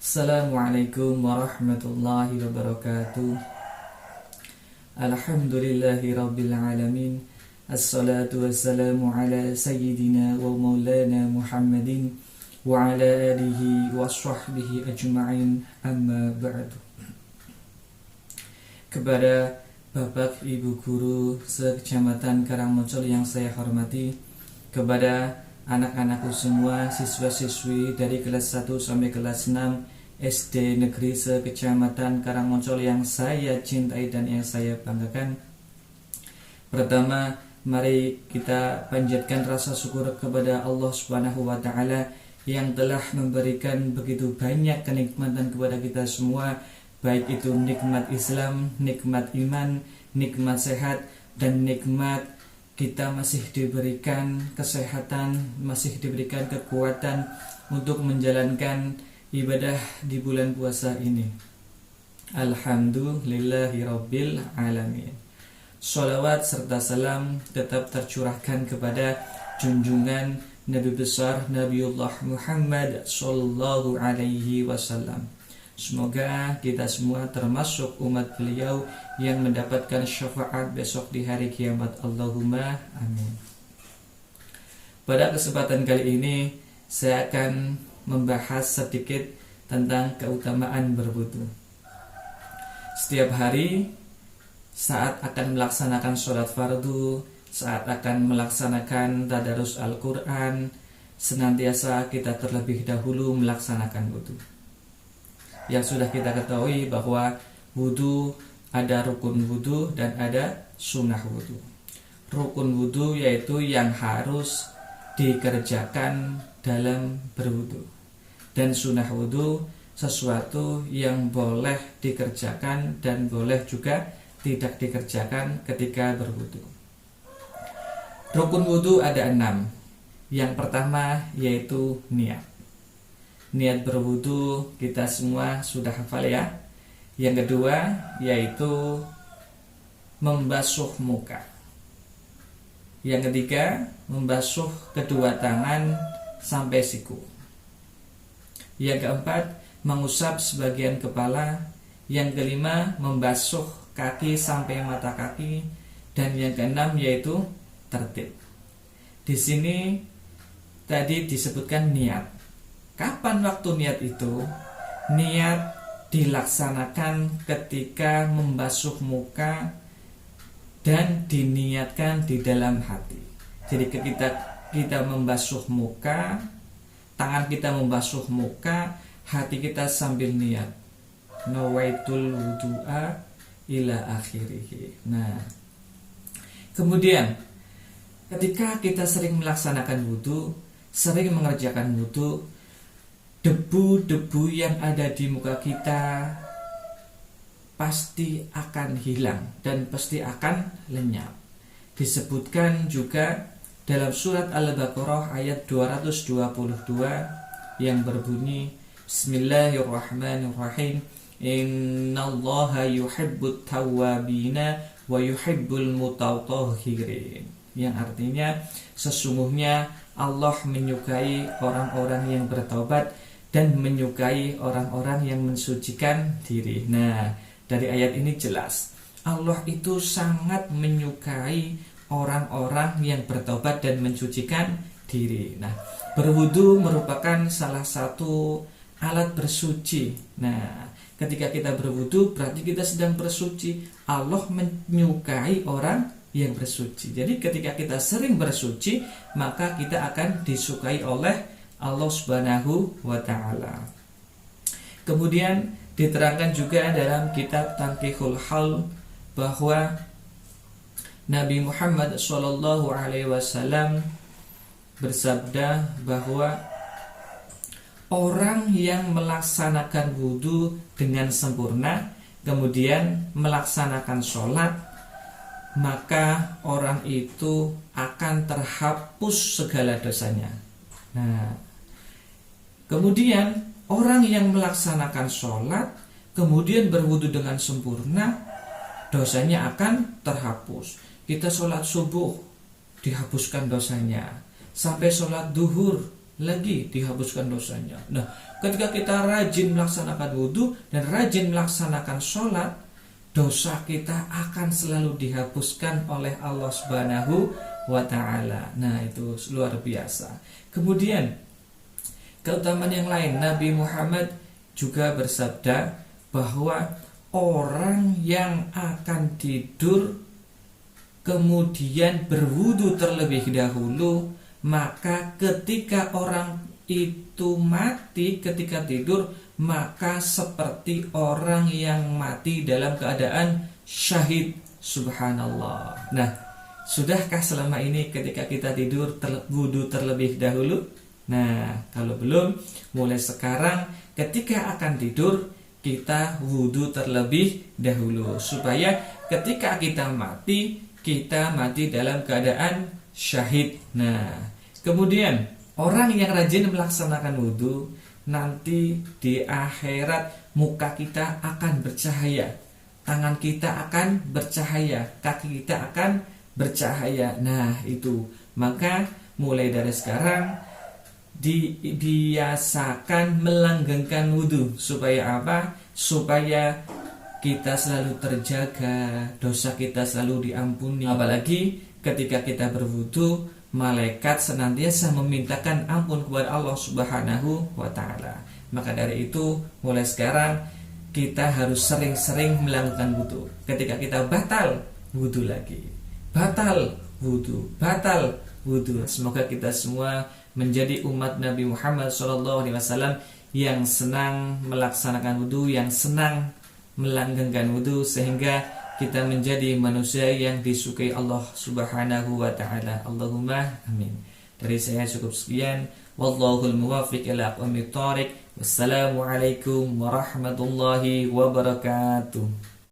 Assalamualaikum warahmatullahi wabarakatuh. Alhamdulillahi rabbil alamin. Assalatu wassalamu ala sayyidina wa maulana Muhammadin wa ala alihi wa sahbihi ajma'in, amma ba'du. Kepada Bapak Ibu Guru se-Kecamatan Karangmoncol yang saya hormati, kepada anak-anakku semua, siswa-siswi dari kelas 1 sampai kelas 6 SD Negeri se-Kecamatan Karangmoncol yang saya cintai dan yang saya banggakan. Pertama, mari kita panjatkan rasa syukur kepada Allah Subhanahu wa taala yang telah memberikan begitu banyak kenikmatan kepada kita semua, baik itu nikmat Islam, nikmat iman, nikmat sehat, dan nikmat kita masih diberikan kesehatan, masih diberikan kekuatan untuk menjalankan ibadah di bulan puasa ini. Alhamdulillahi rabbil alamin. Sholawat serta salam tetap tercurahkan kepada junjungan Nabi besar Nabiullah Muhammad sallallahu alaihi wasallam. Semoga kita semua termasuk umat beliau yang mendapatkan syafaat besok di hari kiamat. Allahumma amin. Pada kesempatan kali ini saya akan membahas sedikit tentang keutamaan berwudu. Setiap hari saat akan melaksanakan sholat fardu, saat akan melaksanakan tadarus Al-Quran, senantiasa kita terlebih dahulu melaksanakan wudu. Yang sudah kita ketahui bahwa wudu ada rukun wudu dan ada sunnah wudu. Rukun wudu yaitu yang harus dikerjakan dalam berwudu, dan sunnah wudu sesuatu yang boleh dikerjakan dan boleh juga tidak dikerjakan ketika berwudu. Rukun wudu ada 6. Yang pertama yaitu niat. Niat berwudu kita semua sudah hafal ya. Yang kedua yaitu membasuh muka. Yang ketiga membasuh kedua tangan sampai siku. Yang keempat mengusap sebagian kepala. Yang kelima membasuh kaki sampai mata kaki. Dan yang keenam yaitu tertib. Di sini tadi disebutkan niat. Kapan waktu niat itu? Niat dilaksanakan ketika membasuh muka dan diniatkan di dalam hati. Jadi ketika kita membasuh muka, tangan kita membasuh muka, hati kita sambil niat, nawaitul wudu'a ila akhirih. Nah, kemudian ketika kita sering melaksanakan wudu, sering mengerjakan wudu, debu-debu yang ada di muka kita pasti akan hilang dan pasti akan lenyap. Disebutkan juga dalam surat Al-Baqarah ayat 222 yang berbunyi, Bismillahirrahmanirrahim, Innallaha yuhibbut tawwabina wa yuhibbul mutatahhirin. Yang artinya sesungguhnya Allah menyukai orang-orang yang bertaubat dan menyukai orang-orang yang mensucikan diri. Nah, dari ayat ini jelas Allah itu sangat menyukai orang-orang yang bertobat dan mensucikan diri. Nah, berwudu merupakan salah satu alat bersuci. Nah, ketika kita berwudu berarti kita sedang bersuci. Allah menyukai orang yang bersuci. Jadi ketika kita sering bersuci, maka kita akan disukai oleh Allah Subhanahu wa taala. Kemudian diterangkan juga dalam kitab Tanqihul Hal bahwa Nabi Muhammad SAW bersabda bahwa orang yang melaksanakan wudu dengan sempurna kemudian melaksanakan sholat, maka orang itu akan terhapus segala dosanya. Nah, kemudian orang yang melaksanakan sholat kemudian berwudu dengan sempurna, dosanya akan terhapus. Kita sholat subuh dihapuskan dosanya, sampai sholat duhur lagi dihapuskan dosanya. Nah, ketika kita rajin melaksanakan wudhu dan rajin melaksanakan sholat, dosa kita akan selalu dihapuskan oleh Allah Subhanahu wa ta'ala. Nah, itu luar biasa. Kemudian keutamaan yang lain, Nabi Muhammad juga bersabda bahwa orang yang akan tidur kemudian berwudu terlebih dahulu, maka ketika orang itu mati ketika tidur, maka seperti orang yang mati dalam keadaan syahid. Subhanallah. Nah, sudahkah selama ini ketika kita tidur wudu terlebih dahulu? Nah, kalau belum, mulai sekarang ketika akan tidur kita wudu terlebih dahulu, supaya ketika kita mati dalam keadaan syahid. Nah, kemudian orang yang rajin melaksanakan wudu, nanti di akhirat muka kita akan bercahaya, tangan kita akan bercahaya, kaki kita akan bercahaya. Nah, itu. Maka mulai dari sekarang dibiasakan melanggengkan wudu. Supaya apa? Supaya kita selalu terjaga, dosa kita selalu diampuni. Apalagi ketika kita berwudu, malaikat senantiasa memintakan ampun kepada Allah Subhanahu wa ta'ala. Maka dari itu, mulai sekarang kita harus sering-sering melakukan wudu. Ketika kita batal, wudu lagi. Batal, wudu. Batal, wudu. Semoga kita semua menjadi umat Nabi Muhammad SAW yang senang melaksanakan wudu, yang senang melanggengkan wudu, sehingga kita menjadi manusia yang disukai Allah Subhanahu wa ta'ala. Allahumma amin. Dari saya cukup sekian. Wallahul muwaffiq ila aqwamit thoriq. Wassalamualaikum warahmatullahi wabarakatuh.